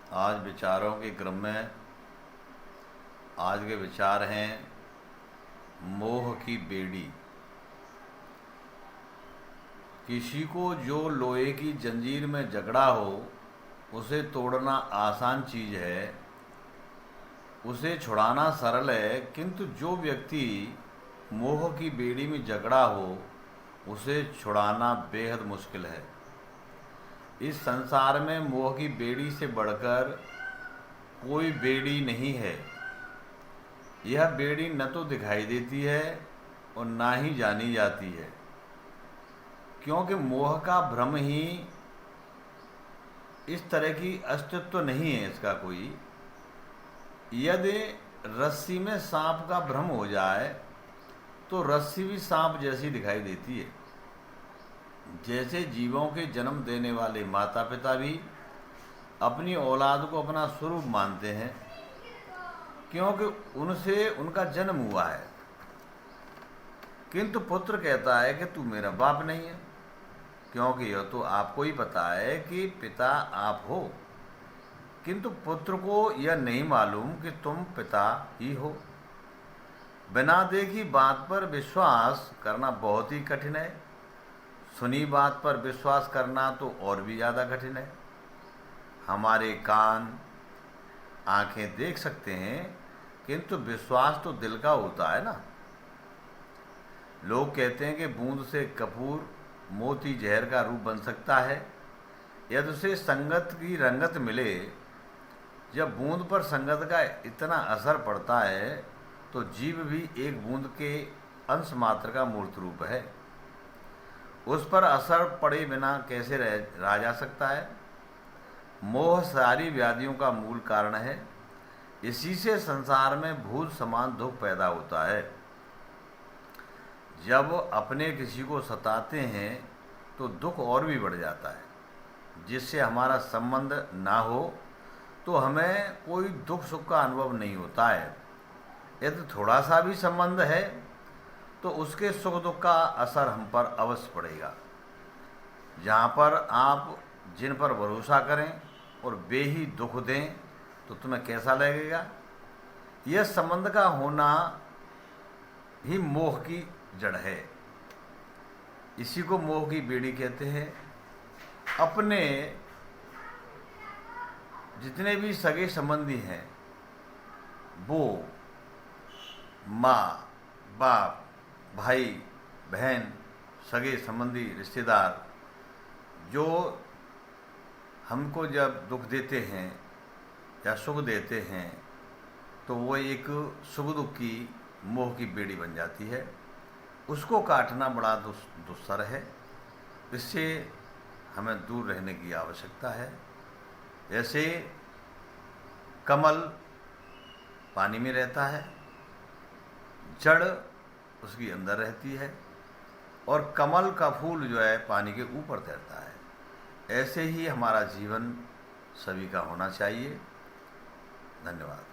आज विचारों के क्रम में आज के विचार हैं मोह की बेड़ी। किसी को जो लोहे की जंजीर में जकड़ा हो उसे तोड़ना आसान चीज है, उसे छुड़ाना सरल है, किंतु जो व्यक्ति मोह की बेड़ी में जकड़ा हो उसे छुड़ाना बेहद मुश्किल है। इस संसार में मोह की बेड़ी से बढ़कर कोई बेड़ी नहीं है। यह बेड़ी न तो दिखाई देती है और ना ही जानी जाती है, क्योंकि मोह का भ्रम ही इस तरह की अस्तित्व नहीं है इसका कोई। यदि रस्सी में सांप का भ्रम हो जाए तो रस्सी भी सांप जैसी दिखाई देती है। जैसे जीवों के जन्म देने वाले माता पिता भी अपनी औलाद को अपना स्वरूप मानते हैं, क्योंकि उनसे उनका जन्म हुआ है, किंतु पुत्र कहता है कि तू मेरा बाप नहीं है, क्योंकि यह तो आपको ही पता है कि पिता आप हो, किंतु पुत्र को यह नहीं मालूम कि तुम पिता ही हो। बिना देखी बात पर विश्वास करना बहुत ही कठिन है, सुनी बात पर विश्वास करना तो और भी ज़्यादा कठिन है। हमारे कान आंखें देख सकते हैं, किंतु विश्वास तो दिल का होता है ना। लोग कहते हैं कि बूंद से कपूर मोती जहर का रूप बन सकता है यदि उसे संगत की रंगत मिले। जब बूंद पर संगत का इतना असर पड़ता है तो जीव भी एक बूंद के अंश मात्र का मूर्त रूप है। उस पर असर पड़े बिना कैसे रहा जा सकता है। मोह सारी व्याधियों का मूल कारण है। इसी से संसार में भूत समान दुख पैदा होता है। जब अपने किसी को सताते हैं तो दुख और भी बढ़ जाता है। जिससे हमारा संबंध ना हो तो हमें कोई दुख सुख का अनुभव नहीं होता है। यदि थोड़ा सा भी संबंध है तो उसके सुख दुख का असर हम पर अवश्य पड़ेगा। जहाँ पर आप जिन पर भरोसा करें और वे ही दुख दें तो तुम्हें कैसा लगेगा। यह संबंध का होना ही मोह की जड़ है। इसी को मोह की बेड़ी कहते हैं। अपने जितने भी सगे संबंधी हैं, वो माँ बाप भाई बहन सगे संबंधी रिश्तेदार जो हमको जब दुख देते हैं या सुख देते हैं तो वो एक सुख दुख की मोह की बेड़ी बन जाती है। उसको काटना बड़ा दुस्सर है। इससे हमें दूर रहने की आवश्यकता है। जैसे कमल पानी में रहता है, जड़ उसकी अंदर रहती है और कमल का फूल जो है पानी के ऊपर तैरता है। ऐसे ही हमारा जीवन सभी का होना चाहिए। धन्यवाद।